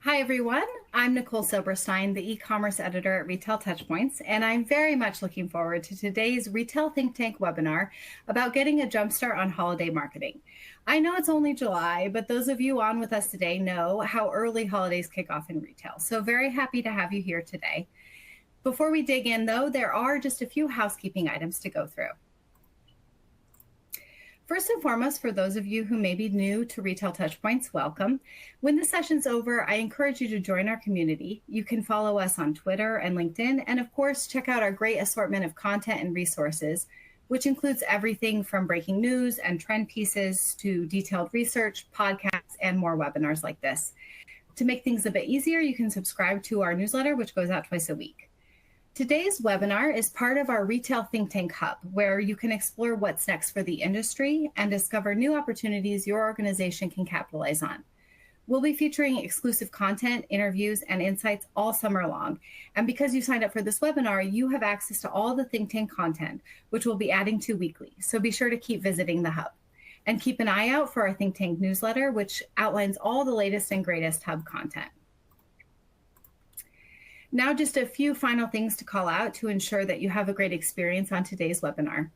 Hi, everyone. I'm Nicole Silberstein, the e-commerce editor at Retail Touchpoints, and I'm very much looking forward to today's Retail Think Tank webinar about getting a jumpstart on holiday marketing. I know it's only July, but those of you on with us today know how early holidays kick off in retail, so very happy to have you here today. Before we dig in, though, there are just a few housekeeping items to go through. First and foremost, for those of you who may be new to Retail Touchpoints, welcome. When the session's over, I encourage you to join our community. You can follow us on Twitter and LinkedIn, and of course, check out our great assortment of content and resources, which includes everything from breaking news and trend pieces to detailed research, podcasts, and more webinars like this. To make things a bit easier, you can subscribe to our newsletter, which goes out twice a week. Today's webinar is part of our Retail Think Tank Hub, where you can explore what's next for the industry and discover new opportunities your organization can capitalize on. We'll be featuring exclusive content, interviews, and insights all summer long. And because you signed up for this webinar, you have access to all the Think Tank content, which we'll be adding to weekly. So be sure to keep visiting the Hub. And keep an eye out for our Think Tank newsletter, which outlines all the latest and greatest Hub content. Now, just a few final things to call out to ensure that you have a great experience on today's webinar.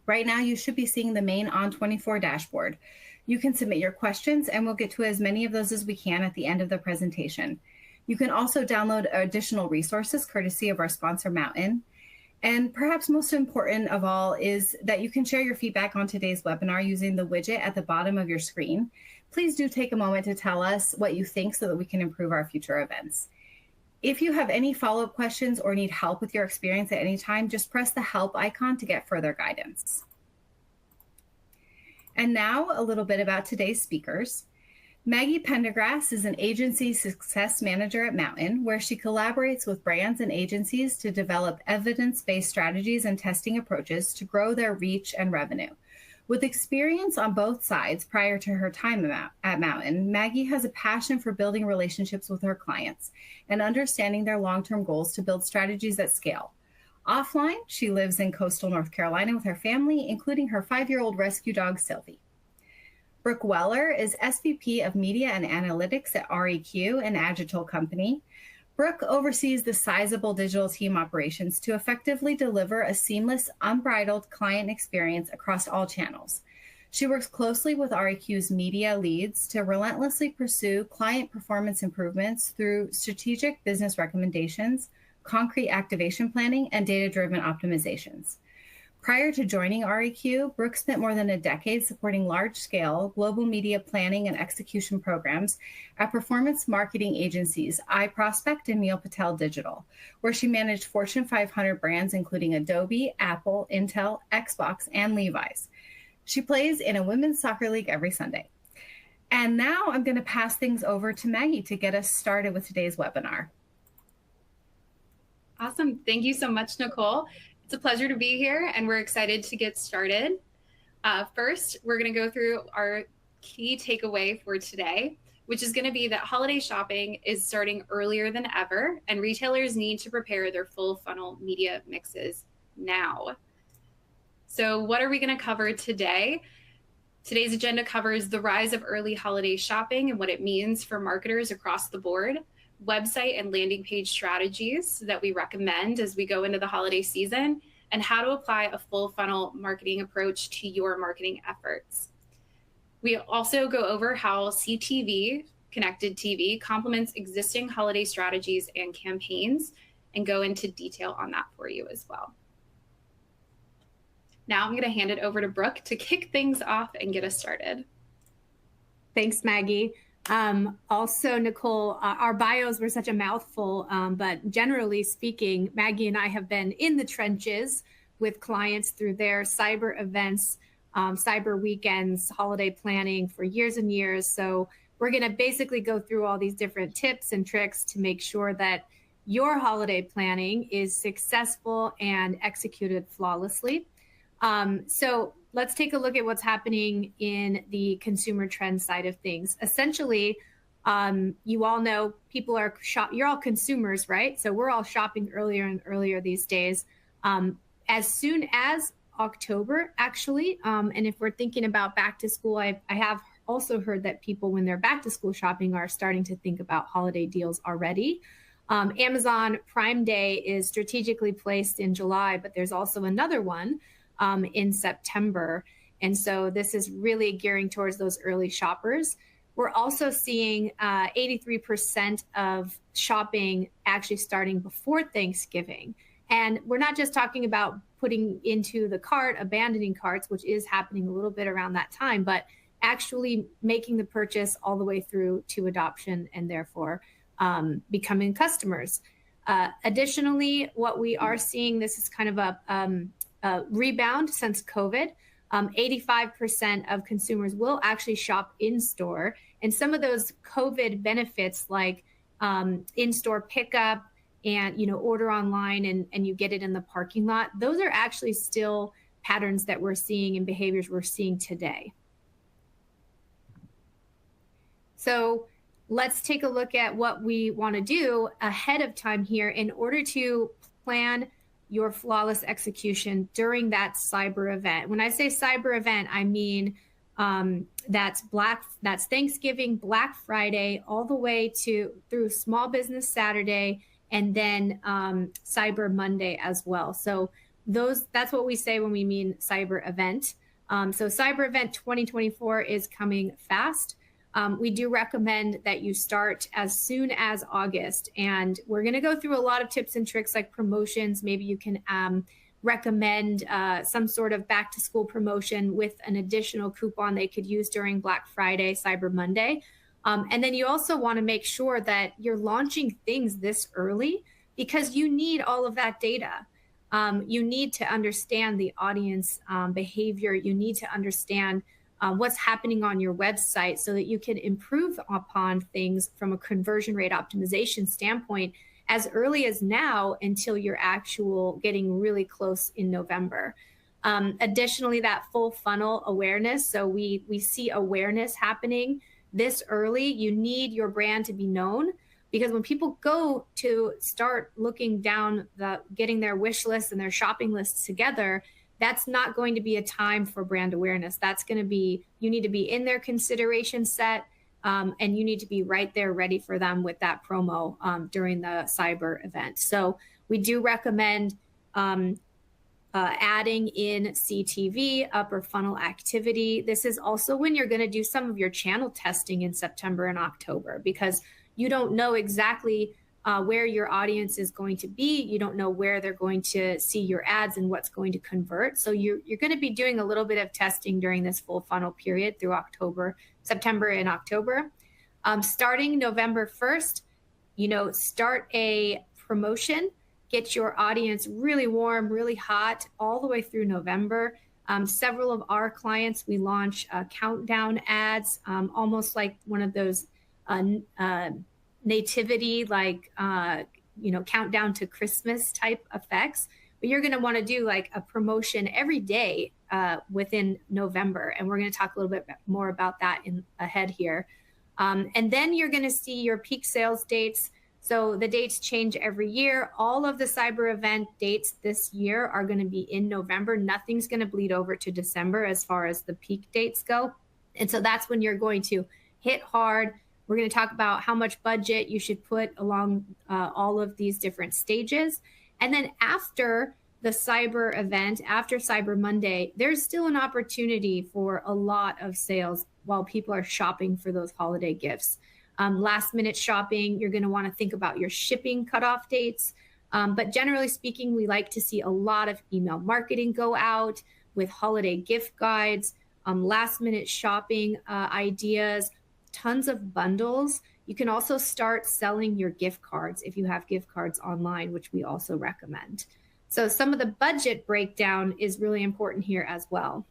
Right now, you should be seeing the main On24 dashboard. You can submit your questions, and we'll get to as many of those as we can at the end of the presentation. You can also download additional resources courtesy of our sponsor, Mountain. And perhaps most important of all is that you can share your feedback on today's webinar using the widget at the bottom of your screen. Please do take a moment to tell us what you think so that we can improve our future events. If you have any follow-up questions or need help with your experience at any time, just press the help icon to get further guidance. And now a little bit about today's speakers. Maggie Pendergrass is an agency success manager at Mountain, where she collaborates with brands and agencies to develop evidence-based strategies and testing approaches to grow their reach and revenue. With experience on both sides prior to her time at Mountain, Maggie has a passion for building relationships with her clients and understanding their long-term goals to build strategies at scale. Offline, she lives in coastal North Carolina with her family, including her 5-year-old rescue dog, Sylvie. Brooke Weller is SVP of Media and Analytics at REQ, an Agitol company. Brooke oversees the sizable digital team operations to effectively deliver a seamless, unbridled client experience across all channels. She works closely with REQ's media leads to relentlessly pursue client performance improvements through strategic business recommendations, concrete activation planning, and data-driven optimizations. Prior to joining REQ, Brooke spent more than a decade supporting large-scale global media planning and execution programs at performance marketing agencies iProspect and Neil Patel Digital, where she managed Fortune 500 brands including Adobe, Apple, Intel, Xbox, and Levi's. She plays in a women's soccer league every Sunday. And now I'm going to pass things over to Maggie to get us started with today's webinar. Awesome. Thank you so much, Nicole. It's a pleasure to be here, and we're excited to get started. First, we're going to go through our key takeaway for today, which is going to be that holiday shopping is starting earlier than ever, and retailers need to prepare their full funnel media mixes now. So what are we going to cover today? Today's agenda covers the rise of early holiday shopping and what it means for marketers across the board, website and landing page strategies that we recommend as we go into the holiday season, and how to apply a full funnel marketing approach to your marketing efforts. We also go over how CTV, connected TV, complements existing holiday strategies and campaigns, and go into detail on that for you as well. Now I'm going to hand it over to Brooke to kick things off and get us started. Thanks, Maggie. Also, Nicole, our bios were such a mouthful, but generally speaking, Maggie and I have been in the trenches with clients through their cyber events, cyber weekends, holiday planning for years and years. So we're going to basically go through all these different tips and tricks to make sure that your holiday planning is successful and executed flawlessly. So let's take a look at what's happening in the consumer trend side of things. Essentially, you all know people are you're all consumers, right? So we're all shopping earlier and earlier these days. As soon as October, actually, and if we're thinking about back to school, I have also heard that people, when they're back to school shopping, are starting to think about holiday deals already. Amazon Prime Day is strategically placed in July, but there's also another one in September. And so this is really gearing towards those early shoppers. We're also seeing 83% of shopping actually starting before Thanksgiving. And we're not just talking about putting into the cart, abandoning carts, which is happening a little bit around that time, but actually making the purchase all the way through to adoption and therefore becoming customers. Additionally, what we are seeing, this is kind of a rebound since COVID. 85% of consumers will actually shop in store, and some of those COVID benefits like in-store pickup and order online and you get it in the parking lot, those are actually still patterns that we're seeing and behaviors we're seeing today. So let's take a look at what we want to do ahead of time here in order to plan your flawless execution during that cyber event. When I say cyber event, I mean that's Thanksgiving, Black Friday, all the way through Small Business Saturday, and then Cyber Monday as well. So that's what we say when we mean cyber event. So Cyber Event 2024 is coming fast. We do recommend that you start as soon as August, and we're going to go through a lot of tips and tricks like promotions. Maybe you can recommend some sort of back to school promotion with an additional coupon they could use during Black Friday, Cyber Monday. And then you also want to make sure that you're launching things this early because you need all of that data. You need to understand the audience behavior. You need to understand what's happening on your website so that you can improve upon things from a conversion rate optimization standpoint as early as now until you're getting really close in November. Additionally, that full funnel awareness. So we see awareness happening this early. You need your brand to be known, because when people go to start looking down getting their wish lists and their shopping lists together, that's not going to be a time for brand awareness. That's going to be, you need to be in their consideration set, and you need to be right there ready for them with that promo during the cyber event. So we do recommend adding in CTV, upper funnel activity. This is also when you're going to do some of your channel testing in September and October, because you don't know exactly where your audience is going to be. You don't know where they're going to see your ads and what's going to convert. So you're going to be doing a little bit of testing during this full funnel period through September and October. Starting November 1st, start a promotion, get your audience really warm, really hot all the way through November. Several of our clients, we launch countdown ads, almost like one of those nativity, like, countdown to Christmas type effects. But you're going to want to do like a promotion every day within November. And we're going to talk a little bit more about that ahead here. And then you're going to see your peak sales dates. So the dates change every year. All of the cyber event dates this year are going to be in November. Nothing's going to bleed over to December as far as the peak dates go. And so that's when you're going to hit hard. We're going to talk about how much budget you should put along all of these different stages. And then after the cyber event, after Cyber Monday, there's still an opportunity for a lot of sales while people are shopping for those holiday gifts. Last minute shopping, you're going to want to think about your shipping cutoff dates. But generally speaking, we like to see a lot of email marketing go out with holiday gift guides, last minute shopping ideas, tons of bundles. You can also start selling your gift cards if you have gift cards online, which we also recommend. So some of the budget breakdown is really important here as well.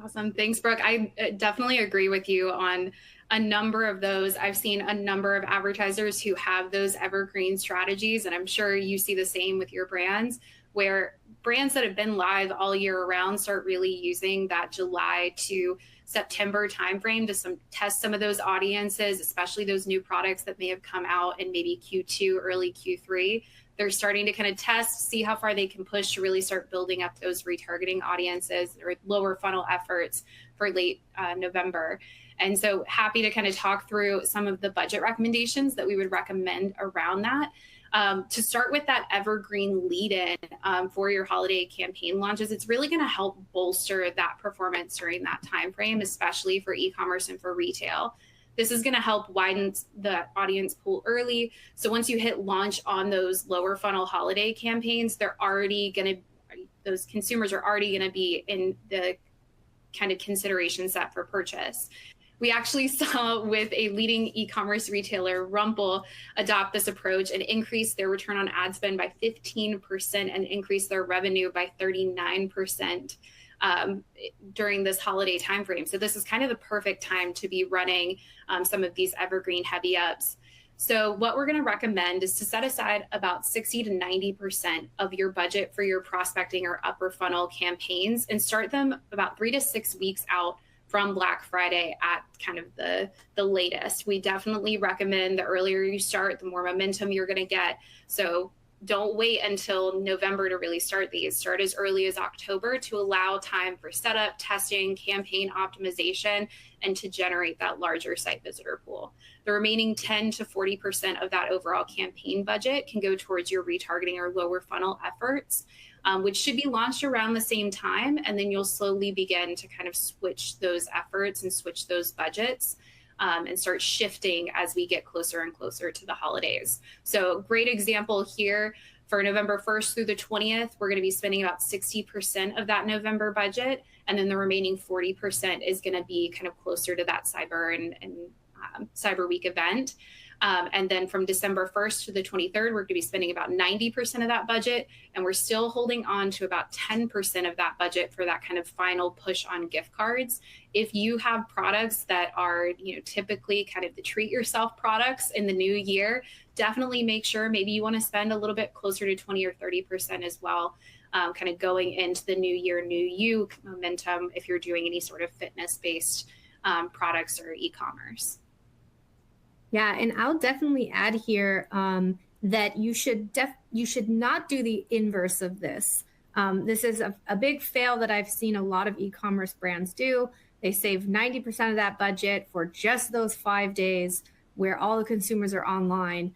Awesome. Thanks, Brooke. I definitely agree with you on a number of those. I've seen a number of advertisers who have those evergreen strategies, and I'm sure you see the same with your brands, where brands that have been live all year round start really using that July to September timeframe to test some of those audiences, especially those new products that may have come out in maybe Q2, early Q3. They're starting to kind of test, see how far they can push to really start building up those retargeting audiences or lower funnel efforts for late November. And so happy to kind of talk through some of the budget recommendations that we would recommend around that. To start with that evergreen lead-in for your holiday campaign launches, it's really going to help bolster that performance during that time frame, especially for e-commerce and for retail. This is going to help widen the audience pool early. So once you hit launch on those lower funnel holiday campaigns, those consumers are already going to be in the kind of consideration set for purchase. We actually saw with a leading e-commerce retailer, Rumple, adopt this approach and increase their return on ad spend by 15% and increase their revenue by 39% during this holiday timeframe. So this is kind of the perfect time to be running some of these evergreen heavy ups. So what we're going to recommend is to set aside about 60 to 90% of your budget for your prospecting or upper funnel campaigns and start them about 3 to 6 weeks out from Black Friday at kind of the latest. We definitely recommend the earlier you start, the more momentum you're going to get. So don't wait until November to really start these. Start as early as October to allow time for setup, testing, campaign optimization, and to generate that larger site visitor pool. The remaining 10 to 40% of that overall campaign budget can go towards your retargeting or lower funnel efforts, which should be launched around the same time. And then you'll slowly begin to kind of switch those efforts and switch those budgets and start shifting as we get closer and closer to the holidays. So great example here for November 1st through the 20th, we're going to be spending about 60% of that November budget. And then the remaining 40% is going to be kind of closer to that Cyber and Cyber Week event. And then from December 1st to the 23rd, we're going to be spending about 90% of that budget. And we're still holding on to about 10% of that budget for that kind of final push on gift cards. If you have products that are, typically kind of the treat yourself products in the new year, definitely make sure maybe you want to spend a little bit closer to 20 or 30% as well, kind of going into the new year, new you momentum if you're doing any sort of fitness-based products or e-commerce. Yeah, and I'll definitely add here that you should not do the inverse of this. This is a big fail that I've seen a lot of e-commerce brands do. They save 90% of that budget for just those 5 days where all the consumers are online.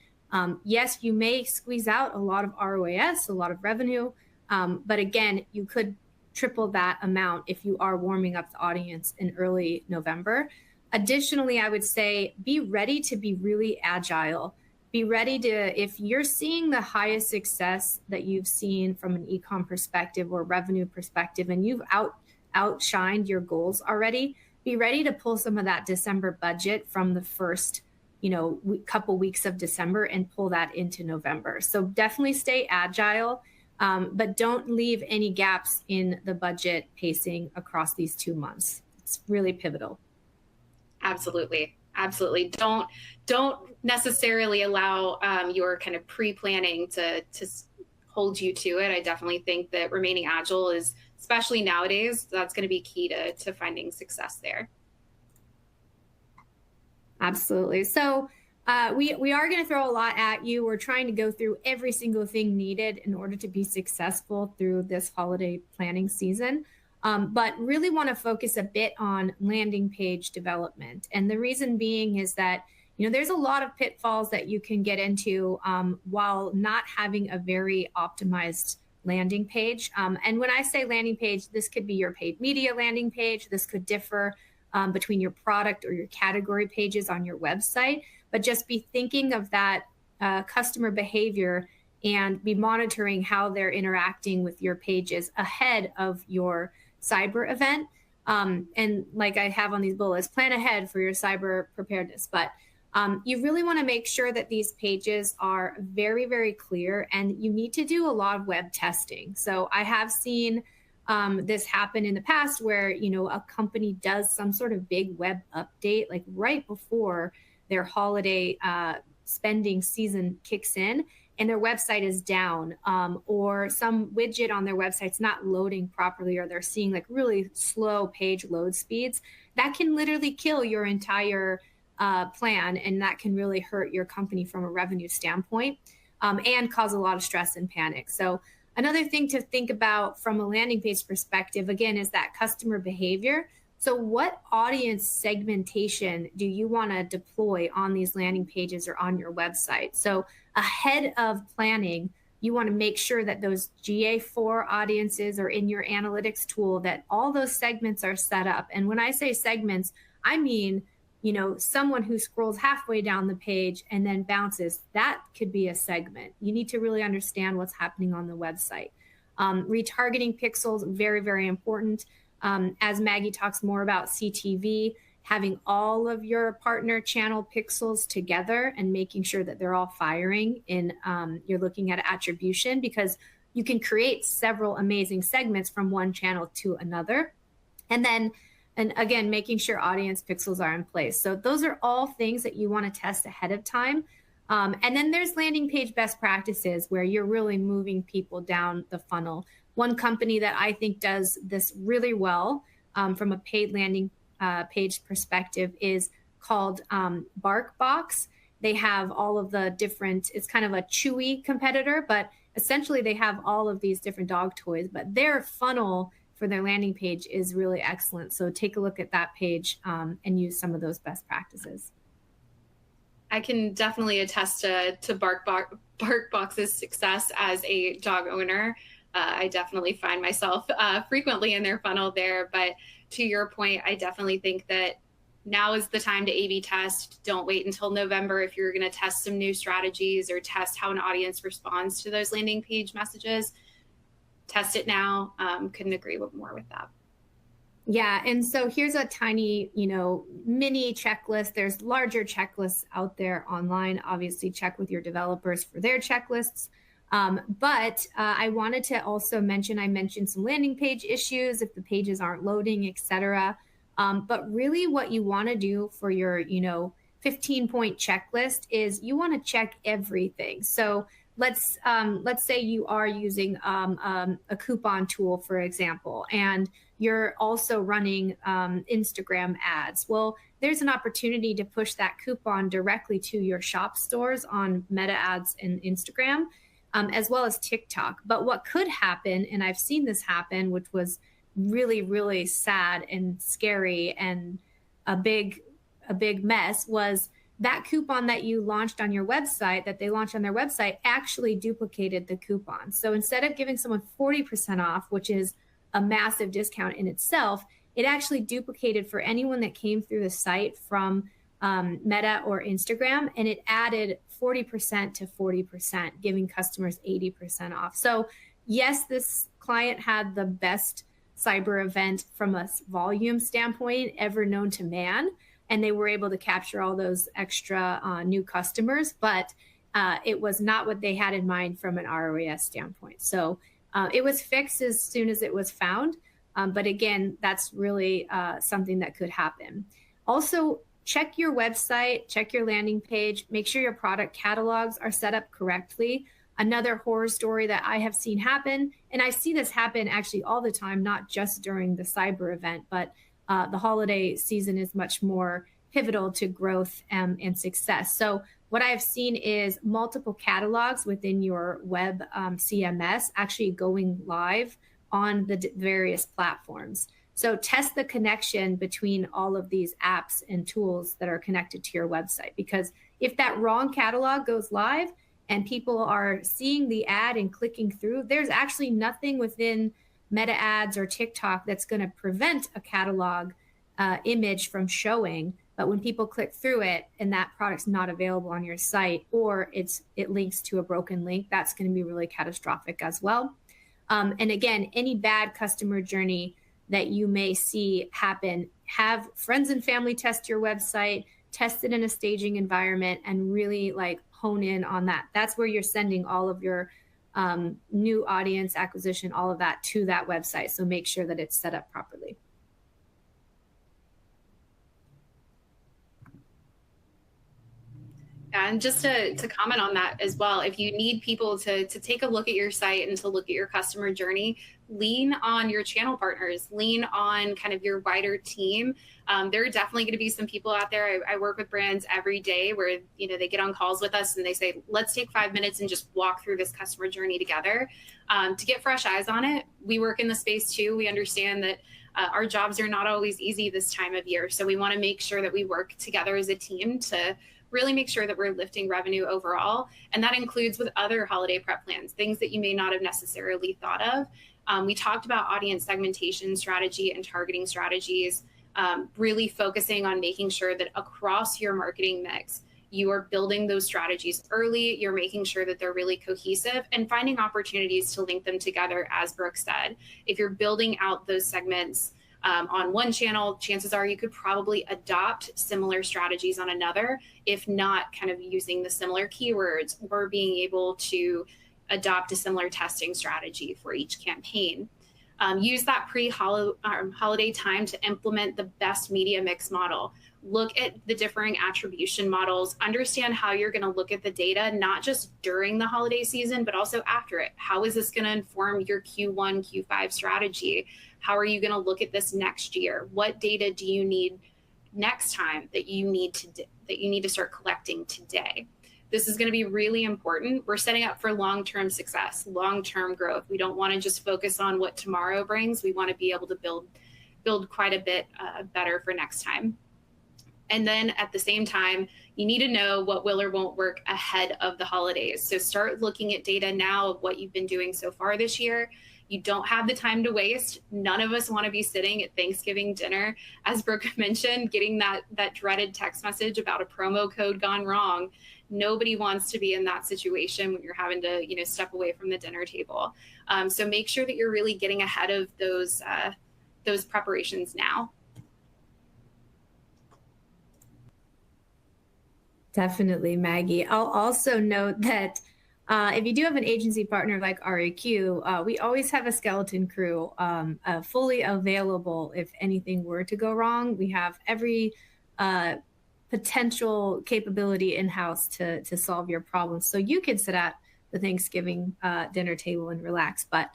Yes, you may squeeze out a lot of ROAS, a lot of revenue, but again, you could triple that amount if you are warming up the audience in early November. Additionally, I would say be ready to be really agile. Be ready to, if you're seeing the highest success that you've seen from an e-com perspective or revenue perspective, and you've outshined your goals already, be ready to pull some of that December budget from the first, couple weeks of December and pull that into November. So definitely stay agile, but don't leave any gaps in the budget pacing across these 2 months. It's really pivotal. Absolutely. Don't necessarily allow your kind of pre-planning to hold you to it. I definitely think that remaining agile is, especially nowadays, that's going to be key to finding success there. Absolutely. So we are going to throw a lot at you. We're trying to go through every single thing needed in order to be successful through this holiday planning season. But really want to focus a bit on landing page development. And the reason being is that, there's a lot of pitfalls that you can get into while not having a very optimized landing page. And when I say landing page, this could be your paid media landing page. This could differ between your product or your category pages on your website. But just be thinking of that customer behavior and be monitoring how they're interacting with your pages ahead of your cyber event. And like I have on these bullets, plan ahead for your cyber preparedness. But you really want to make sure that these pages are very, very clear, and you need to do a lot of web testing. So I have seen this happen in the past where, a company does some sort of big web update, like right before their holiday spending season kicks in, and their website is down, or some widget on their website's not loading properly, or they're seeing like really slow page load speeds. That can literally kill your entire plan, and that can really hurt your company from a revenue standpoint. and cause a lot of stress and panic. So another thing to think about from a landing page perspective, again, is that customer behavior. So what audience segmentation do you want to deploy on these landing pages or on your website? So ahead of planning, you want to make sure that those GA4 audiences are in your analytics tool, that all those segments are set up. And when I say segments, I mean, someone who scrolls halfway down the page and then bounces, that could be a segment. You need to really understand what's happening on the website. Retargeting pixels, very, very important. As Maggie talks more about CTV, having all of your partner channel pixels together and making sure that they're all firing in, you're looking at attribution, because you can create several amazing segments from one channel to another. And again, making sure audience pixels are in place. So those are all things that you want to test ahead of time. And then there's landing page best practices where you're really moving people down the funnel. One company that I think does this really well from a paid landing page perspective is called BarkBox. They have all of the different, it's kind of a Chewy competitor, but essentially they have all of these different dog toys, but their funnel for their landing page is really excellent. So take a look at that page and use some of those best practices. I can definitely attest to BarkBox's success as a dog owner. I definitely find myself frequently in their funnel there. But to your point, I definitely think that now is the time to A/B test. Don't wait until November if you're going to test some new strategies or test how an audience responds to those landing page messages. Test it now. Couldn't agree more with that. Yeah. And so here's a tiny, mini checklist. There's larger checklists out there online. Obviously, check with your developers for their checklists. But I wanted to also mention, I mentioned some landing page issues, if the pages aren't loading, etc. But really what you want to do for your, 15-point checklist is you want to check everything. So let's say you are using a coupon tool, for example, and you're also running Instagram ads. Well, there's an opportunity to push that coupon directly to your shop stores on Meta ads and Instagram, as well as TikTok. But what could happen, and I've seen this happen, which was really, really sad and scary and a big mess, was that coupon that you launched on your website, that they launched on their website, actually duplicated the coupon. So instead of giving someone 40% off, which is a massive discount in itself, it actually duplicated for anyone that came through the site from Meta or Instagram, and it added 40% to 40%, giving customers 80% off. So yes, this client had the best cyber event from a volume standpoint ever known to man, and they were able to capture all those extra new customers, but it was not what they had in mind from an ROAS standpoint. So it was fixed as soon as it was found. But again, that's really something that could happen. Also, check your website, check your landing page, make sure your product catalogs are set up correctly. Another horror story that I have seen happen, and I see this happen actually all the time, not just during the cyber event, but the holiday season is much more pivotal to growth and success. So what I've seen is multiple catalogs within your web CMS actually going live on the various platforms. So test the connection between all of these apps and tools that are connected to your website, because if that wrong catalog goes live and people are seeing the ad and clicking through, there's actually nothing within Meta ads or TikTok that's going to prevent a catalog image from showing. But when people click through it and that product's not available on your site, or it links to a broken link, that's going to be really catastrophic as well. And again, any bad customer journey that you may see happen, have friends and family test your website, test it in a staging environment, and really hone in on that. That's where you're sending all of your new audience acquisition, all of that to that website. So make sure that it's set up properly. And just to comment on that as well, if you need people to take a look at your site and to look at your customer journey, lean on your channel partners, lean on kind of your wider team. There are definitely going to be some people out there. I work with brands every day where, you know, they get on calls with us and they say, let's take 5 minutes and just walk through this customer journey together. To get fresh eyes on it, we work in the space too. We understand that our jobs are not always easy this time of year. So we want to make sure that we work together as a team to really make sure that we're lifting revenue overall. And that includes with other holiday prep plans, things that you may not have necessarily thought of. We talked about audience segmentation strategy and targeting strategies, really focusing on making sure that across your marketing mix, you are building those strategies early, you're making sure that they're really cohesive and finding opportunities to link them together, as Brooke said. If you're building out those segments on one channel, chances are you could probably adopt similar strategies on another, if not kind of using the similar keywords or being able to adopt a similar testing strategy for each campaign. Use that pre-holiday time to implement the best media mix model. Look at the differing attribution models, understand how you're going to look at the data, not just during the holiday season, but also after it. How is this going to inform your Q1, Q5 strategy? How are you going to look at this next year? What data do you need next time that you need to start collecting today? This is going to be really important. We're setting up for long-term success, long-term growth. We don't want to just focus on what tomorrow brings. We want to be able to build quite a bit better for next time. And then at the same time, you need to know what will or won't work ahead of the holidays. So start looking at data now of what you've been doing so far this year. You don't have the time to waste. None of us want to be sitting at Thanksgiving dinner, as Brooke mentioned, getting that dreaded text message about a promo code gone wrong. Nobody wants to be in that situation when you're having to, you know, step away from the dinner table. So make sure that you're really getting ahead of those preparations now. Definitely, Maggie. I'll also note that if you do have an agency partner like REQ, we always have a skeleton crew fully available if anything were to go wrong. We have every potential capability in-house to solve your problems. So you can sit at the Thanksgiving dinner table and relax. But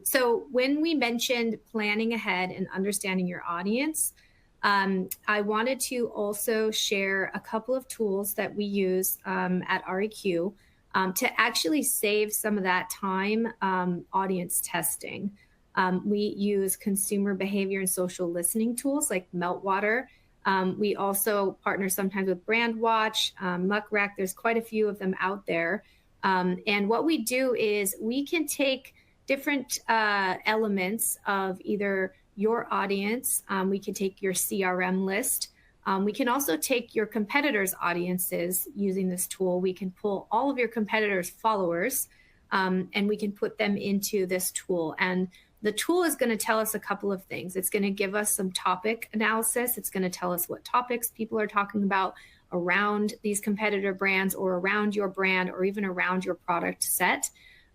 so when we mentioned planning ahead and understanding your audience, I wanted to also share a couple of tools that we use at REQ to actually save some of that time audience testing. We use consumer behavior and social listening tools like Meltwater. We also partner sometimes with Brandwatch, MuckRec. There's quite a few of them out there. And what we do is we can take different elements of either your audience. We can take your CRM list. We can also take your competitors' audiences using this tool. We can pull all of your competitors' followers and we can put them into this tool. And the tool is going to tell us a couple of things. It's going to give us some topic analysis. It's going to tell us what topics people are talking about around these competitor brands or around your brand or even around your product set.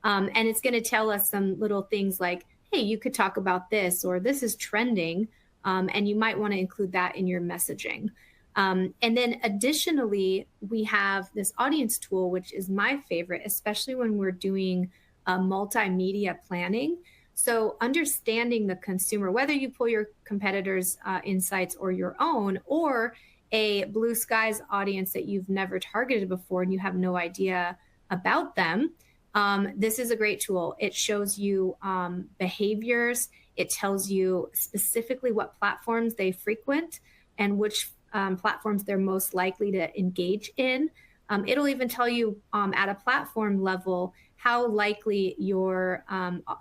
And it's going to tell us some little things like, hey, you could talk about this, or this is trending, and you might want to include that in your messaging. And then additionally, we have this audience tool, which is my favorite, especially when we're doing multimedia planning. So understanding the consumer, whether you pull your competitors' insights or your own, or a blue skies audience that you've never targeted before and you have no idea about them, this is a great tool. It shows you behaviors. It tells you specifically what platforms they frequent and which platforms they're most likely to engage in. It'll even tell you at a platform level how likely your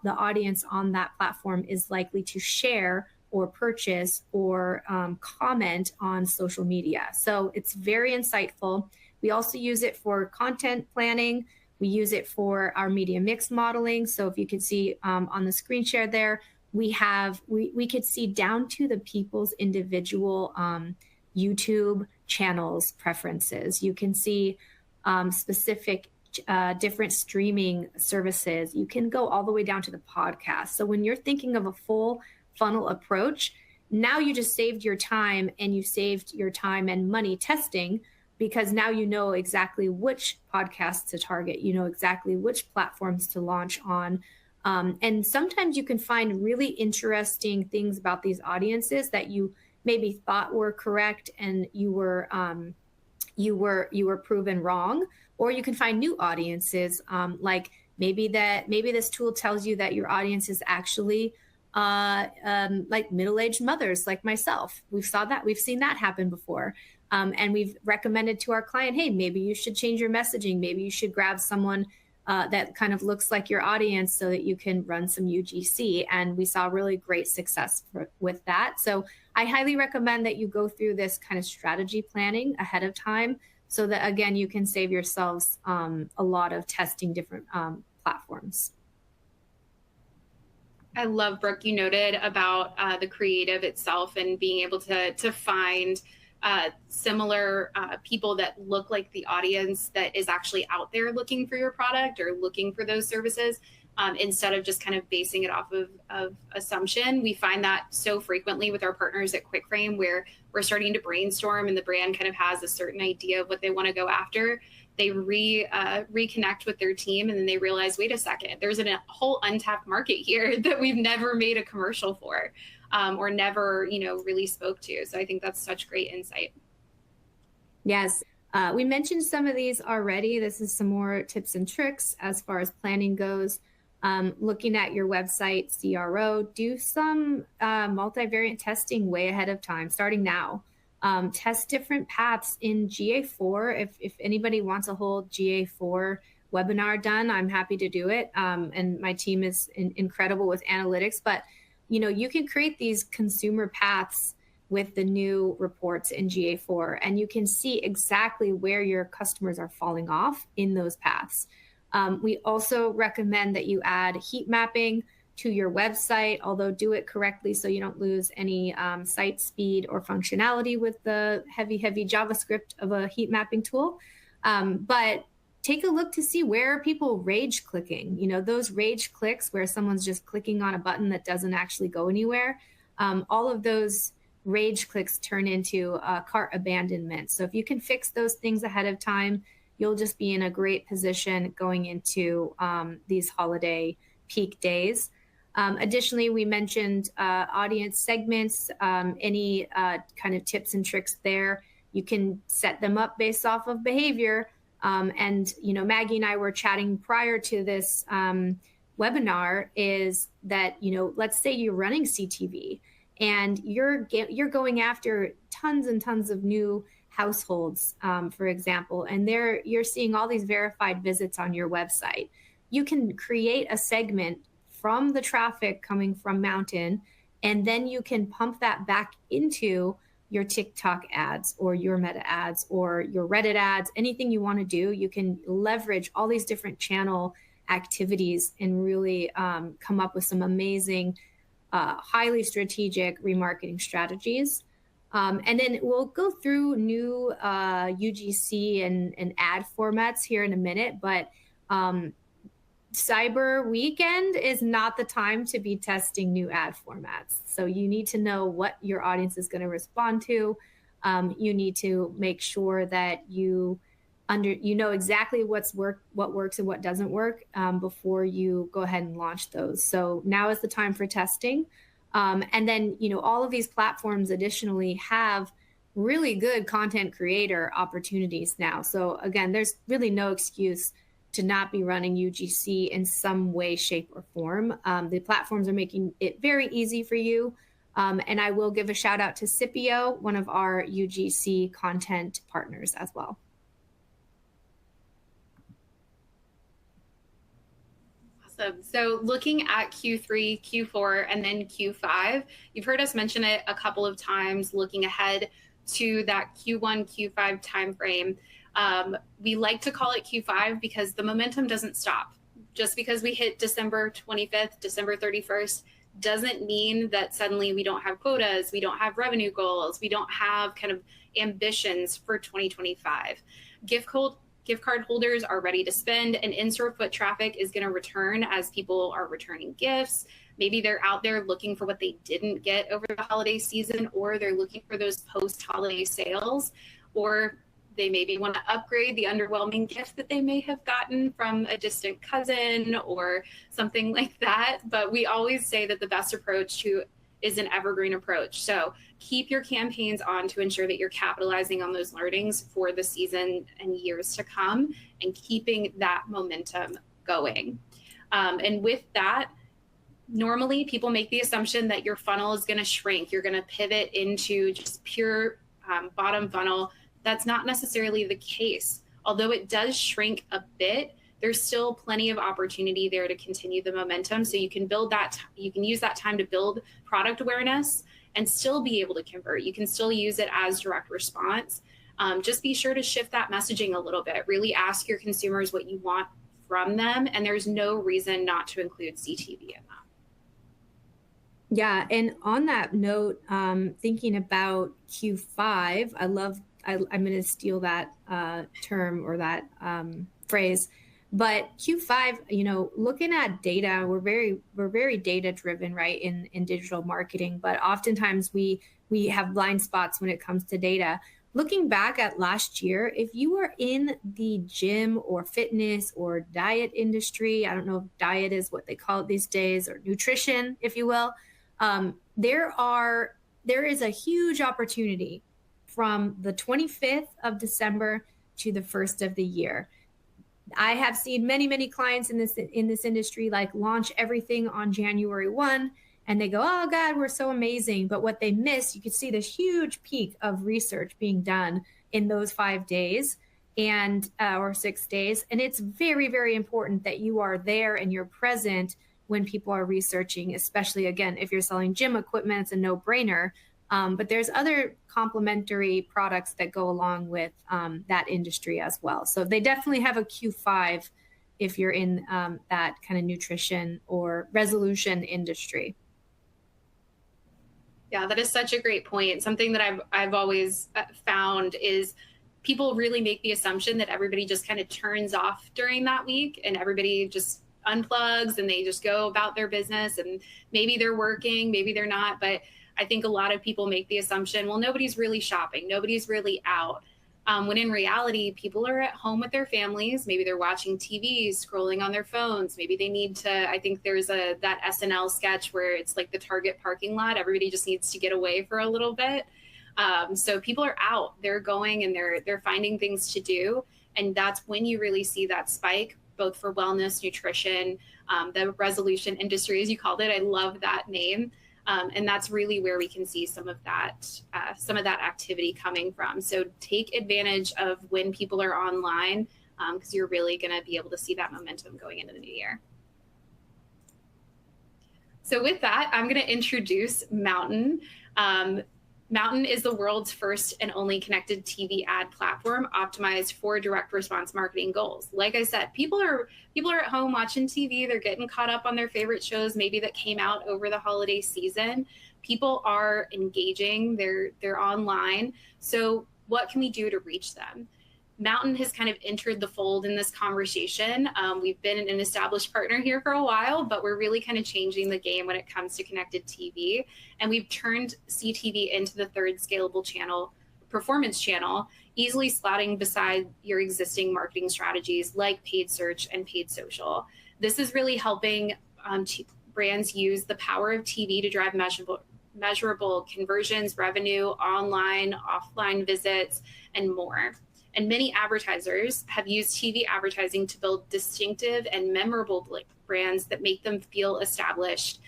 the audience on that platform is likely to share or purchase or comment on social media. So it's very insightful. We also use it for content planning. We use it for our media mix modeling. So if you can see on the screen share there, we could see down to the people's individual YouTube channels preferences. You can see specific different streaming services. You can go all the way down to the podcast. So when you're thinking of a full funnel approach, now you just saved your time, and you saved your time and money testing, because now you know exactly which podcasts to target, you know exactly which platforms to launch on. And sometimes you can find really interesting things about these audiences that you maybe thought were correct, and you were proven wrong. Or you can find new audiences, like maybe this tool tells you that your audience is actually like middle-aged mothers like myself. We've seen that happen before. And we've recommended to our client, hey, maybe you should change your messaging. Maybe you should grab someone that kind of looks like your audience so that you can run some UGC. And we saw really great success with that. So I highly recommend that you go through this kind of strategy planning ahead of time, so that, again, you can save yourselves a lot of testing different platforms. I love, Brooke, you noted about the creative itself and being able to find similar people that look like the audience that is actually out there looking for your product or looking for those services, instead of just kind of basing it off of assumption. We find that so frequently with our partners at QuickFrame, where we're starting to brainstorm and the brand kind of has a certain idea of what they want to go after. They reconnect with their team, and then they realize, wait a second, there's a whole untapped market here that we've never made a commercial for, or never, really spoke to. So I think that's such great insight. Yes. We mentioned some of these already. This is some more tips and tricks as far as planning goes. Looking at your website CRO, do some multivariate testing way ahead of time, starting now. Test different paths in GA4. If anybody wants a whole GA4 webinar done, I'm happy to do it. And my team is incredible with analytics, but you can create these consumer paths with the new reports in GA4, and you can see exactly where your customers are falling off in those paths. We also recommend that you add heat mapping to your website, although do it correctly so you don't lose any site speed or functionality with the heavy JavaScript of a heat mapping tool. But take a look to see where are people rage clicking. Those rage clicks where someone's just clicking on a button that doesn't actually go anywhere. All of those rage clicks turn into cart abandonment. So if you can fix those things ahead of time, you'll just be in a great position going into these holiday peak days. Additionally, we mentioned audience segments, any kind of tips and tricks there. You can set them up based off of behavior. And, Maggie and I were chatting prior to this webinar, is that, let's say you're running CTV and you're going after tons and tons of new households, for example, and you're seeing all these verified visits on your website. You can create a segment from the traffic coming from Mountain, and then you can pump that back into your TikTok ads or your Meta ads or your Reddit ads, anything you want to do. You can leverage all these different channel activities and really come up with some amazing, highly strategic remarketing strategies. And then we'll go through new UGC and ad formats here in a minute, but Cyber Weekend is not the time to be testing new ad formats. So you need to know what your audience is going to respond to. You need to make sure that you know exactly what works and what doesn't work before you go ahead and launch those. So now is the time for testing. And then, all of these platforms additionally have really good content creator opportunities now. So again, there's really no excuse to not be running UGC in some way, shape, or form. The platforms are making it very easy for you. And I will give a shout out to Scipio, one of our UGC content partners as well. Awesome. So looking at Q3, Q4, and then Q5, you've heard us mention it a couple of times, looking ahead to that Q1, Q5 timeframe. We like to call it Q5 because the momentum doesn't stop. Just because we hit December 25th, December 31st, doesn't mean that suddenly we don't have quotas, we don't have revenue goals, we don't have kind of ambitions for 2025. Gift card holders are ready to spend, and in-store foot traffic is going to return as people are returning gifts. Maybe they're out there looking for what they didn't get over the holiday season, or they're looking for those post-holiday sales, or They maybe want to upgrade the underwhelming gift that they may have gotten from a distant cousin or something like that. But we always say that the best approach is an evergreen approach. So keep your campaigns on to ensure that you're capitalizing on those learnings for the season and years to come and keeping that momentum going. And with that, normally people make the assumption that your funnel is going to shrink. You're going to pivot into just pure bottom funnel. That's not necessarily the case. Although it does shrink a bit, there's still plenty of opportunity there to continue the momentum. So you can build that, you can use that time to build product awareness and still be able to convert. You can still use it as direct response. Just be sure to shift that messaging a little bit. Really ask your consumers what you want from them. And there's no reason not to include CTV in that. Yeah, and on that note, thinking about Q5, I'm going to steal that term or that phrase, but Q5, looking at data, we're very data driven, right, in digital marketing, but oftentimes we have blind spots when it comes to data. Looking back at last year, if you were in the gym or fitness or diet industry, I don't know if diet is what they call it these days, or nutrition, if you will, there is a huge opportunity from the 25th of December to the 1st of the year. I have seen many clients in this industry launch everything on January 1, and they go, oh God, we're so amazing. But what they miss, you could see this huge peak of research being done in those 5 days and or 6 days. And it's very, very important that you are there and you're present when people are researching, especially, again, if you're selling gym equipment, it's a no-brainer. But there's other complementary products that go along with that industry as well. So they definitely have a Q5 if you're in that kind of nutrition or resolution industry. Yeah, that is such a great point. Something that I've always found is people really make the assumption that everybody just kind of turns off during that week and everybody just unplugs and they just go about their business, and maybe they're working, maybe they're not. But I think a lot of people make the assumption, well, nobody's really shopping, nobody's really out. When in reality, people are at home with their families. Maybe they're watching TV, scrolling on their phones. Maybe they need to, I think there's that SNL sketch where it's like the Target parking lot. Everybody just needs to get away for a little bit. So people are out, they're going and they're finding things to do. And that's when you really see that spike, both for wellness, nutrition, the resolution industry, as you called it. I love that name. And that's really where we can see some of that activity coming from. So take advantage of when people are online, because you're really going to be able to see that momentum going into the new year. So with that, I'm going to introduce Mountain. Mountain is the world's first and only connected TV ad platform optimized for direct response marketing goals. Like I said, people are at home watching TV. They're getting caught up on their favorite shows, maybe that came out over the holiday season. People are engaging. They're online. So what can we do to reach them? Mountain has kind of entered the fold in this conversation. We've been an established partner here for a while, but we're really kind of changing the game when it comes to connected TV. And we've turned CTV into the third scalable channel, performance channel, easily slotting beside your existing marketing strategies like paid search and paid social. This is really helping brands use the power of TV to drive measurable conversions, revenue, online, offline visits, and more. And many advertisers have used TV advertising to build distinctive and memorable brands that make them feel established,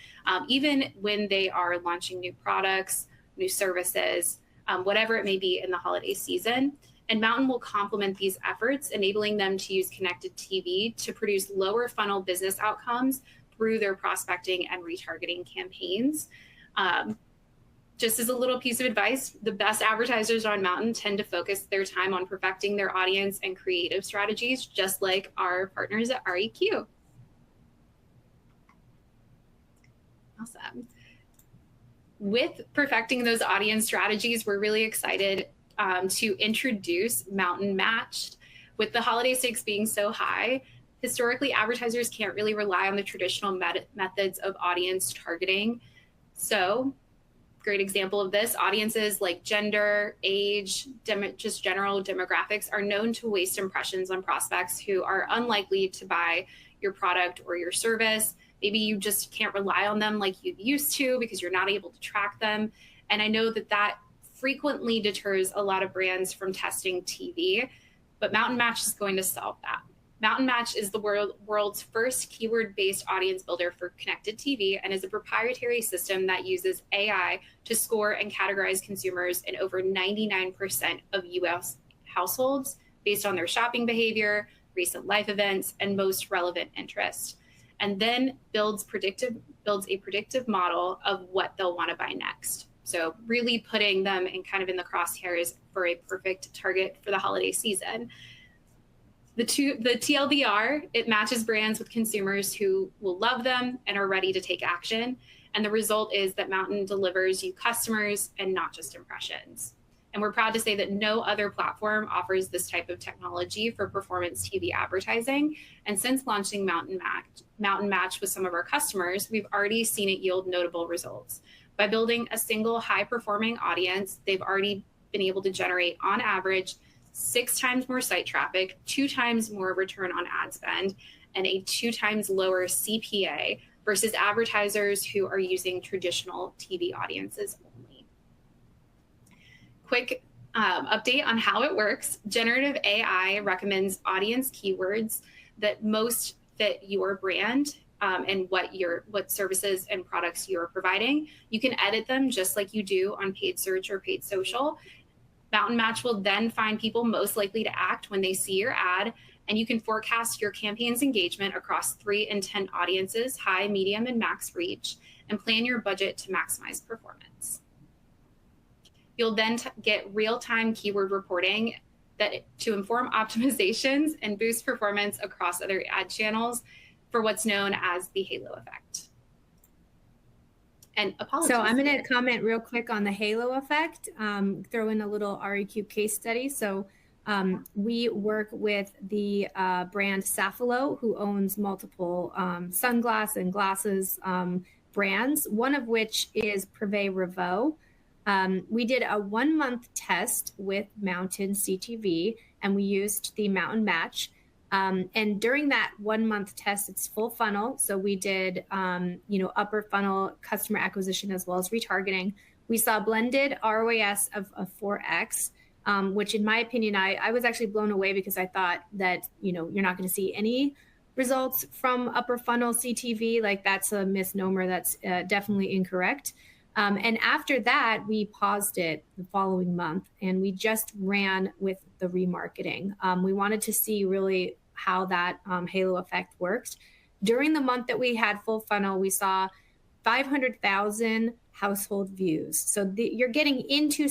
even when they are launching new products, new services, whatever it may be in the holiday season. And Mountain will complement these efforts, enabling them to use connected TV to produce lower funnel business outcomes through their prospecting and retargeting campaigns. Just as a little piece of advice, the best advertisers on Mountain tend to focus their time on perfecting their audience and creative strategies, just like our partners at REQ. Awesome. With perfecting those audience strategies, we're really excited to introduce Mountain Matched. With the holiday stakes being so high, historically, advertisers can't really rely on the traditional methods of audience targeting. So great example of this. Audiences like gender, age, just general demographics are known to waste impressions on prospects who are unlikely to buy your product or your service. Maybe you just can't rely on them like you used to because you're not able to track them. And I know that that frequently deters a lot of brands from testing TV, but Mountain Match is going to solve that. Mountain Match is the world's first keyword-based audience builder for connected TV and is a proprietary system that uses AI to score and categorize consumers in over 99% of US households based on their shopping behavior, recent life events, and most relevant interests, and then builds a predictive model of what they'll want to buy next. So really putting them in kind of in the crosshairs for a perfect target for the holiday season. The TLDR, it matches brands with consumers who will love them and are ready to take action. And the result is that Mountain delivers you customers and not just impressions. And we're proud to say that no other platform offers this type of technology for performance TV advertising. And since launching Mountain Match with some of our customers, we've already seen it yield notable results. By building a single high-performing audience, they've already been able to generate, on average, 6 times more site traffic, 2 times more return on ad spend, and a 2 times lower CPA versus advertisers who are using traditional TV audiences only. Quick update on how it works. Generative AI recommends audience keywords that most fit your brand and what services and products you're providing. You can edit them just like you do on paid search or paid social. Mountain Match will then find people most likely to act when they see your ad, and you can forecast your campaign's engagement across 3 intent audiences, high, medium, and max reach, and plan your budget to maximize performance. You'll then get real-time keyword reporting to inform optimizations and boost performance across other ad channels for what's known as the halo effect. And apologies. So I'm going to comment real quick on the halo effect, throw in a little REQ case study. So we work with the brand Safilo, who owns multiple sunglass and glasses brands, one of which is Privé Revaux. We did a 1-month test with Mountain CTV, and we used the Mountain Match. And during that 1-month test, it's full funnel. So we did, upper funnel customer acquisition as well as retargeting. We saw blended ROAS of 4x, which in my opinion, I was actually blown away because I thought that, you're not going to see any results from upper funnel CTV. Like that's a misnomer. That's definitely incorrect. And after that, we paused it the following month and we just ran with the remarketing. We wanted to see really how that halo effect worked. During the month that we had full funnel, we saw 500,000 household views. So you're getting into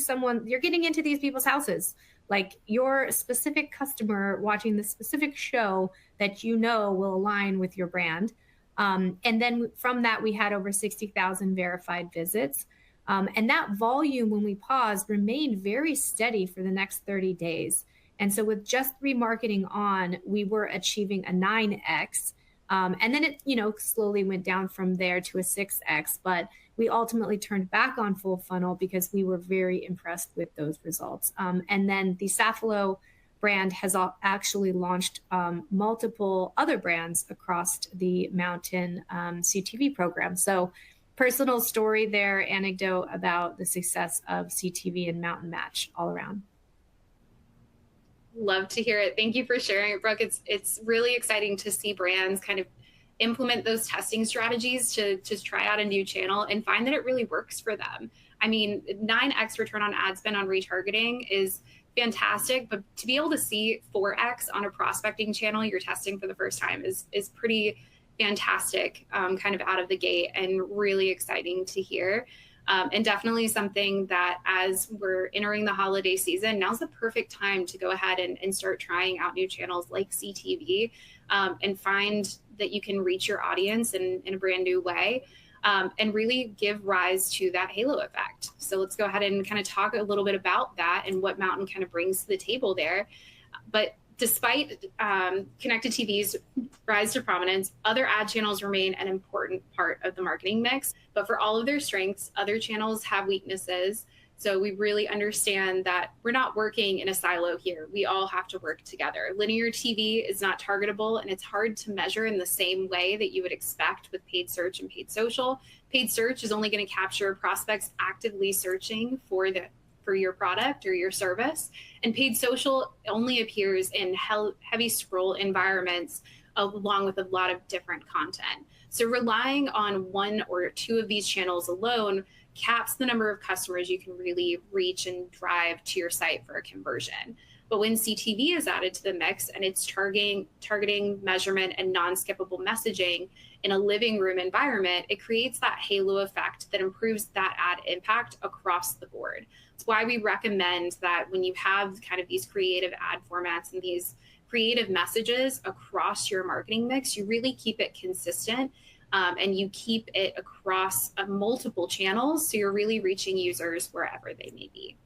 these people's houses. Like your specific customer watching the specific show that will align with your brand. And then from that, we had over 60,000 verified visits. And that volume, when we paused, remained very steady for the next 30 days. And so with just remarketing on, we were achieving a 9x. And then it, slowly went down from there to a 6x. But we ultimately turned back on full funnel because we were very impressed with those results. And then the Safilo brand has actually launched multiple other brands across the Mountain CTV program. So personal story there, anecdote about the success of CTV and Mountain Match all around. Love to hear it. Thank you for sharing it, Brooke. It's really exciting to see brands kind of implement those testing strategies to try out a new channel and find that it really works for them. I mean, 9x return on ad spend on retargeting is fantastic, but to be able to see 4x on a prospecting channel you're testing for the first time is pretty fantastic, kind of out of the gate, and really exciting to hear. And definitely something that as we're entering the holiday season, now's the perfect time to go ahead and start trying out new channels like CTV and find that you can reach your audience in a brand new way and really give rise to that halo effect. So let's go ahead and kind of talk a little bit about that and what Mountain kind of brings to the table there. But despite connected TV's rise to prominence, other ad channels remain an important part of the marketing mix. But for all of their strengths, other channels have weaknesses. So we really understand that we're not working in a silo here. We all have to work together. Linear TV is not targetable, and it's hard to measure in the same way that you would expect with paid search and paid social. Paid search is only going to capture prospects actively searching for your product or your service. And paid social only appears in heavy scroll environments along with a lot of different content. So relying on one or two of these channels alone caps the number of customers you can really reach and drive to your site for a conversion. But when CTV is added to the mix and it's targeting, measurement, and non-skippable messaging in a living room environment, it creates that halo effect that improves that ad impact across the board. It's why we recommend that when you have kind of these creative ad formats and these creative messages across your marketing mix, you really keep it consistent. And you keep it across multiple channels, so you're really reaching users wherever they may be.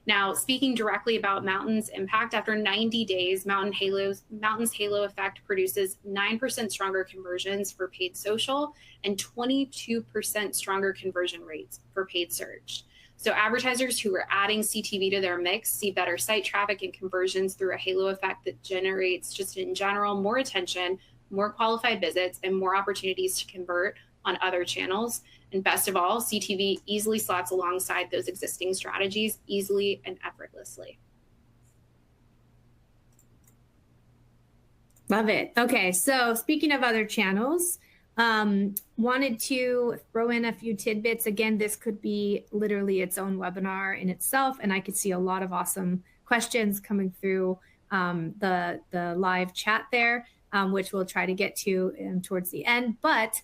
Now, speaking directly about Mountain's impact, after 90 days, Mountain's halo effect produces 9% stronger conversions for paid social and 22% stronger conversion rates for paid search. So advertisers who are adding CTV to their mix see better site traffic and conversions through a halo effect that generates, just in general, more attention, more qualified visits, and more opportunities to convert on other channels. And best of all, CTV easily slots alongside those existing strategies easily and effortlessly. Love it. Okay, so speaking of other channels, wanted to throw in a few tidbits. Again, this could be literally its own webinar in itself, and I could see a lot of awesome questions coming through the live chat there. Which we'll try to get to towards the end. But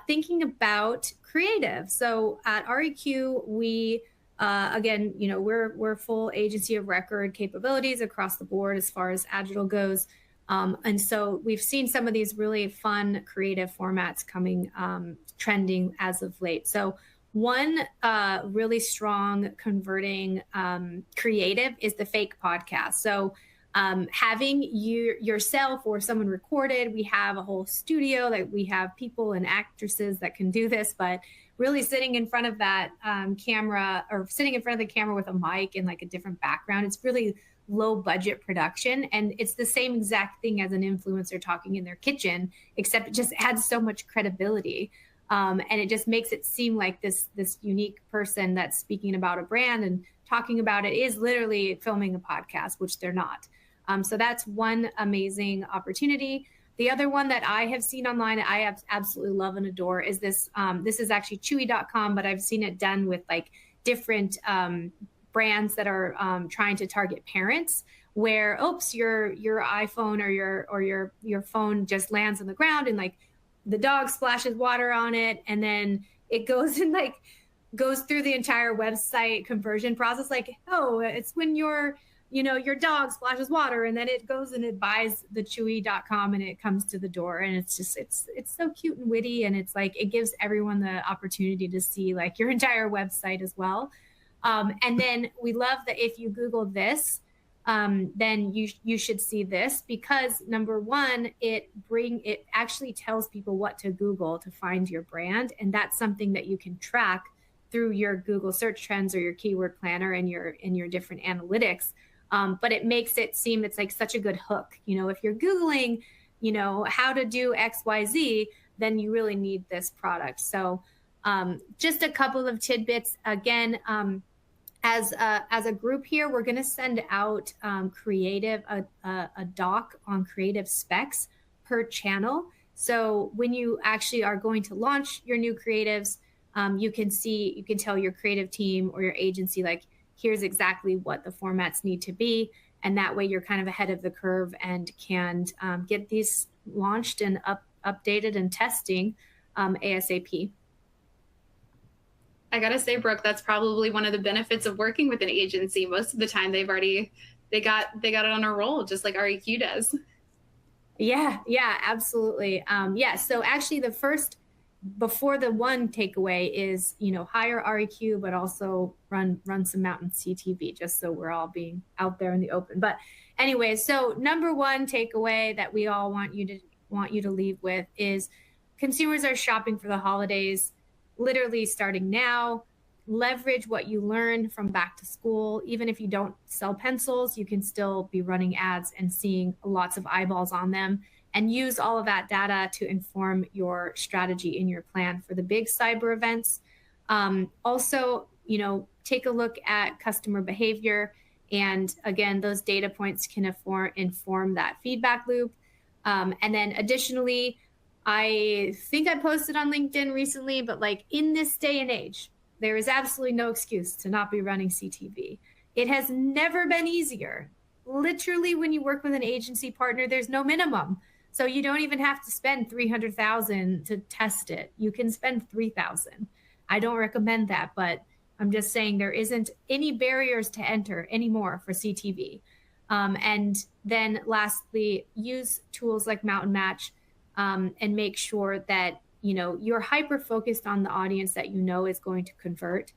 thinking about creative. So at REQ, we, again, we're full agency of record capabilities across the board as far as Agile goes. And so we've seen some of these really fun creative formats coming, trending as of late. So one really strong converting creative is the fake podcast. So having yourself or someone recorded, we have a whole studio that we have people and actresses that can do this, but really sitting in front of that camera or sitting in front of the camera with a mic and like a different background, it's really low budget production. And it's the same exact thing as an influencer talking in their kitchen, except it just adds so much credibility. And it just makes it seem like this unique person that's speaking about a brand and talking about it is literally filming a podcast, which they're not. So that's one amazing opportunity. The other one that I have seen online, I absolutely love and adore is this. This is actually chewy.com, but I've seen it done with like different brands that are trying to target parents where, oops, your iPhone or your phone just lands on the ground and like the dog splashes water on it. And then it goes and like goes through the entire website conversion process. Like, oh, it's when your dog splashes water and then it goes and it buys the chewy.com and it comes to the door. And it's just, it's so cute and witty. And it's like, it gives everyone the opportunity to see like your entire website as well. And then we love that if you Google this, then you should see this because number one, it actually tells people what to Google to find your brand. And that's something that you can track through your Google search trends or your keyword planner and your different analytics. But it makes it seem it's like such a good hook. If you're Googling, how to do XYZ, then you really need this product. So just a couple of tidbits. Again, as a group here, we're going to send out a doc on creative specs per channel. So when you actually are going to launch your new creatives, you can tell your creative team or your agency, like, here's exactly what the formats need to be. And that way you're kind of ahead of the curve and can get these launched and updated and testing ASAP. I gotta say, Brooke, that's probably one of the benefits of working with an agency. Most of the time they got it on a roll, just like REQ does. Yeah, absolutely. So actually the first before the one takeaway is, hire REQ, but also run some mountain CTV, just so we're all being out there in the open. But anyway, so number one takeaway that we all want you to leave with is consumers are shopping for the holidays, literally starting now. Leverage what you learn from back to school. Even if you don't sell pencils, you can still be running ads and seeing lots of eyeballs on them, and use all of that data to inform your strategy and your plan for the big cyber events. Also, take a look at customer behavior. And again, those data points can inform that feedback loop. And then additionally, I think I posted on LinkedIn recently, but like in this day and age, there is absolutely no excuse to not be running CTV. It has never been easier. Literally, when you work with an agency partner, there's no minimum. So you don't even have to spend $300,000 to test it. You can spend $3,000. I don't recommend that, but I'm just saying there isn't any barriers to enter anymore for CTV. And then lastly, use tools like Mountain Match and make sure that you're hyper focused on the audience that is going to convert,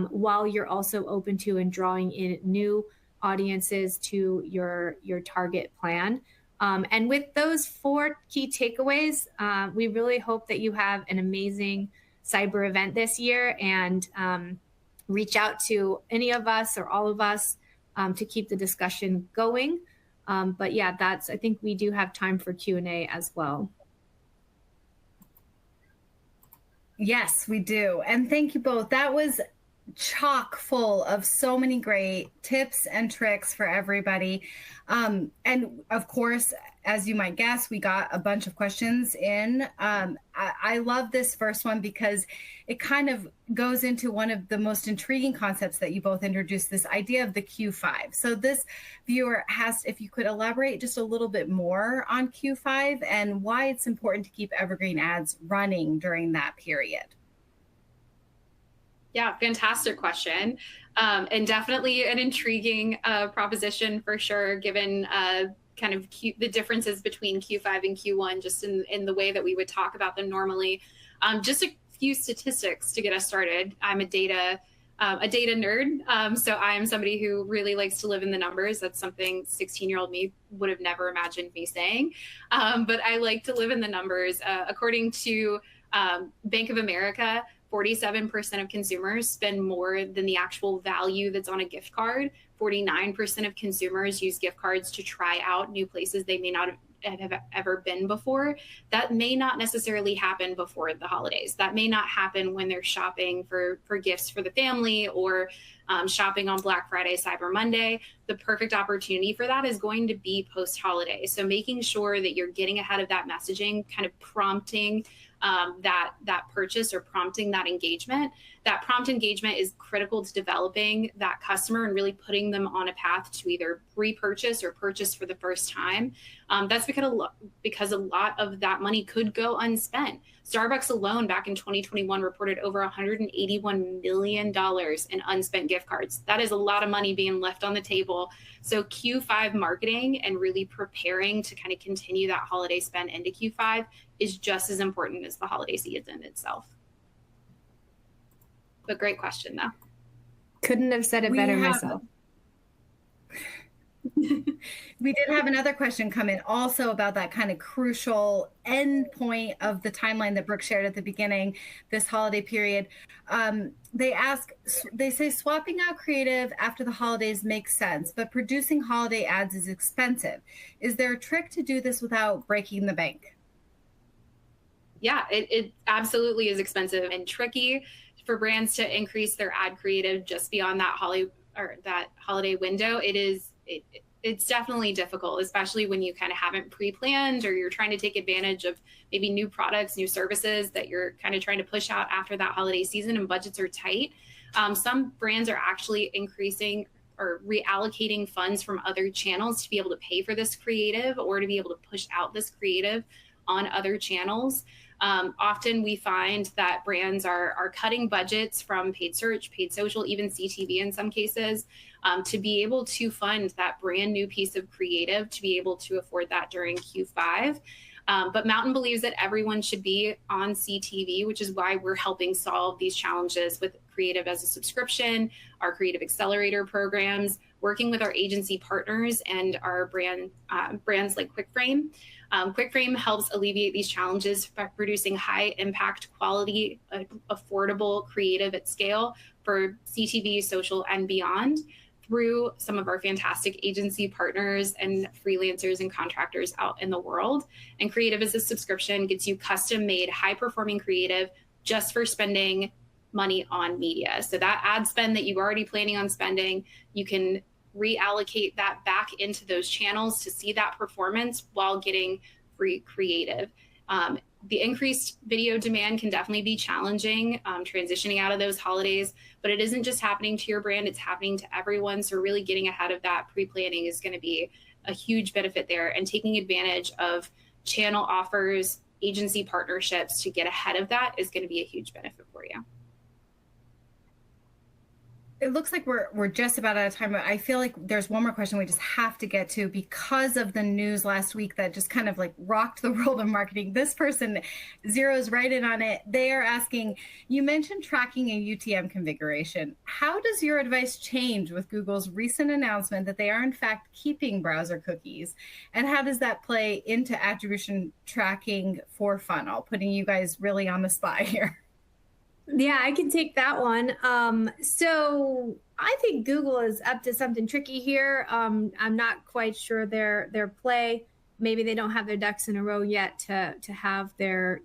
while you're also open to and drawing in new audiences to your target plan. And with those 4 key takeaways, we really hope that you have an amazing cyber event this year, and reach out to any of us or all of us to keep the discussion going. But yeah, I think we do have time for Q&A as well. Yes, we do. And thank you both. That was chock full of so many great tips and tricks for everybody. And of course, as you might guess, we got a bunch of questions in. I love this first one because it kind of goes into one of the most intriguing concepts that you both introduced, this idea of the Q5. So this viewer asked if you could elaborate just a little bit more on Q5 and why it's important to keep evergreen ads running during that period. Yeah, fantastic question. And definitely an intriguing proposition for sure, given kind of the differences between Q5 and Q1, just in the way that we would talk about them normally. Just a few statistics to get us started. I'm a data nerd. So I am somebody who really likes to live in the numbers. That's something 16-year-old me would have never imagined me saying. But I like to live in the numbers. According to Bank of America, 47% of consumers spend more than the actual value that's on a gift card. 49% of consumers use gift cards to try out new places they may not have ever been before. That may not necessarily happen before the holidays. That may not happen when they're shopping for gifts for the family, or shopping on Black Friday, Cyber Monday. The perfect opportunity for that is going to be post-holiday. So making sure that you're getting ahead of that messaging, kind of prompting that purchase or prompting that engagement. That prompt engagement is critical to developing that customer and really putting them on a path to either repurchase or purchase for the first time. That's because a lot of that money could go unspent. Starbucks alone back in 2021 reported over $181 million in unspent gift cards. That is a lot of money being left on the table. So Q5 marketing and really preparing to kind of continue that holiday spend into Q5 is just as important as the holiday season itself. But great question, though. Couldn't have said it better myself. We did have another question come in also about that kind of crucial end point of the timeline that Brooke shared at the beginning, this holiday period. They say swapping out creative after the holidays makes sense, but producing holiday ads is expensive. Is there a trick to do this without breaking the bank? Yeah, it absolutely is expensive and tricky for brands to increase their ad creative just beyond that holiday window. It's definitely difficult, especially when you kind of haven't pre-planned, or you're trying to take advantage of maybe new products, new services that you're kind of trying to push out after that holiday season and budgets are tight. Some brands are actually increasing or reallocating funds from other channels to be able to pay for this creative or to be able to push out this creative on other channels. Often we find that brands are cutting budgets from paid search, paid social, even CTV in some cases, to be able to fund that brand new piece of creative, to be able to afford that during Q5. But Mountain believes that everyone should be on CTV, which is why we're helping solve these challenges with Creative as a subscription, our Creative Accelerator programs, working with our agency partners and our brands like QuickFrame. QuickFrame helps alleviate these challenges by producing high impact, quality, affordable creative at scale for CTV, social, and beyond through some of our fantastic agency partners and freelancers and contractors out in the world. And Creative as a subscription gets you custom made, high performing creative just for spending money on media. So that ad spend that you were already planning on spending, you can reallocate that back into those channels to see that performance while getting free creative. The increased video demand can definitely be challenging, transitioning out of those holidays, but it isn't just happening to your brand, it's happening to everyone. So really getting ahead of that pre-planning is going to be a huge benefit there, and taking advantage of channel offers, agency partnerships to get ahead of that is going to be a huge benefit for you. It looks like we're just about out of time, but I feel like there's one more question we just have to get to because of the news last week that just kind of like rocked the world of marketing. This person zeroes right in on it. They are asking, you mentioned tracking and UTM configuration. How does your advice change with Google's recent announcement that they are in fact keeping browser cookies? And how does that play into attribution tracking for funnel? Putting you guys really on the spot here. Yeah, I can take that one. So I think Google is up to something tricky here. I'm not quite sure their play. Maybe they don't have their ducks in a row yet to have their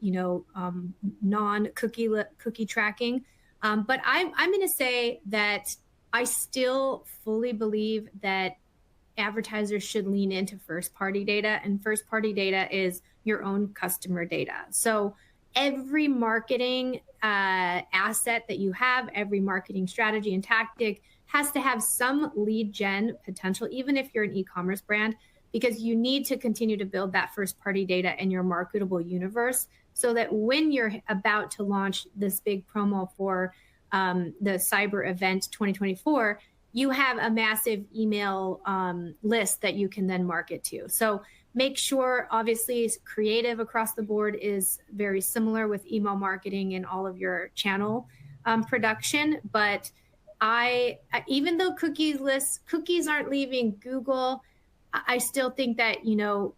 non-cookie tracking. But I'm going to say that I still fully believe that advertisers should lean into first-party data, and first-party data is your own customer data. So every marketing asset that you have, every marketing strategy and tactic has to have some lead gen potential, even if you're an e-commerce brand, because you need to continue to build that first party data in your marketable universe so that when you're about to launch this big promo for the cyber event 2024, you have a massive email list that you can then market to. So make sure, obviously, creative across the board is very similar with email marketing and all of your channel production. But even though cookies aren't leaving Google, I still think that, you're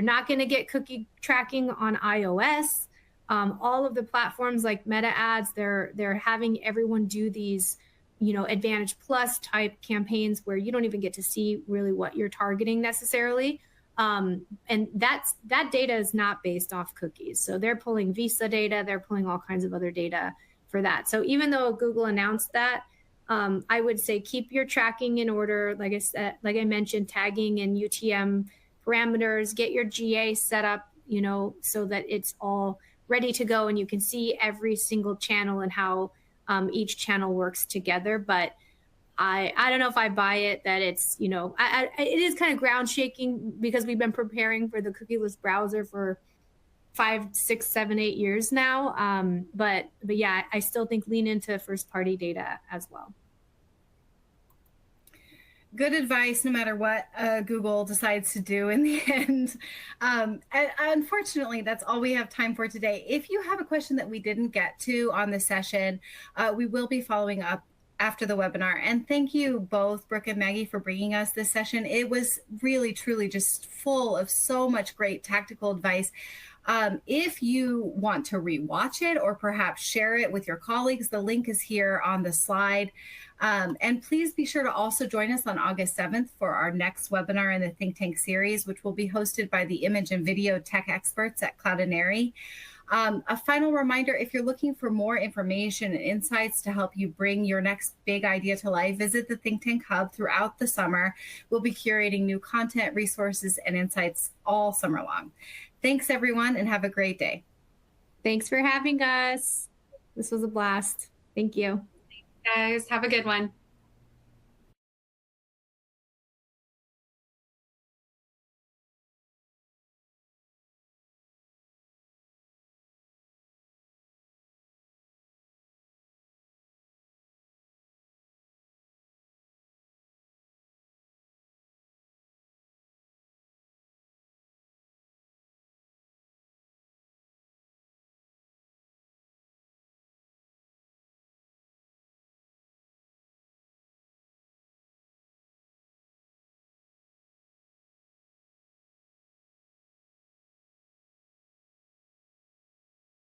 not going to get cookie tracking on iOS. All of the platforms like Meta Ads, they're having everyone do these, Advantage Plus type campaigns where you don't even get to see really what you're targeting necessarily. And that data is not based off cookies. So they're pulling Visa data, they're pulling all kinds of other data for that. So even though Google announced that, I would say keep your tracking in order. Like I mentioned, tagging and UTM parameters, get your GA set up, so that it's all ready to go and you can see every single channel and how each channel works together. But I don't know if I buy it that it's, it is kind of ground shaking because we've been preparing for the cookieless browser for 5, 6, 7, 8 years now. But yeah, I still think lean into first party data as well. Good advice, no matter what Google decides to do in the end. And unfortunately, that's all we have time for today. If you have a question that we didn't get to on the session, we will be following up after the webinar. And thank you both, Brooke and Maggie, for bringing us this session. It was really, truly just full of so much great tactical advice. If you want to rewatch it or perhaps share it with your colleagues, the link is here on the slide. And please be sure to also join us on August 7th for our next webinar in the Think Tank series, which will be hosted by the image and video tech experts at Cloudinary. A final reminder, if you're looking for more information and insights to help you bring your next big idea to life, visit the Think Tank Hub throughout the summer. We'll be curating new content, resources, and insights all summer long. Thanks, everyone, and have a great day. Thanks for having us. This was a blast. Thank you. Thanks, guys. Have a good one.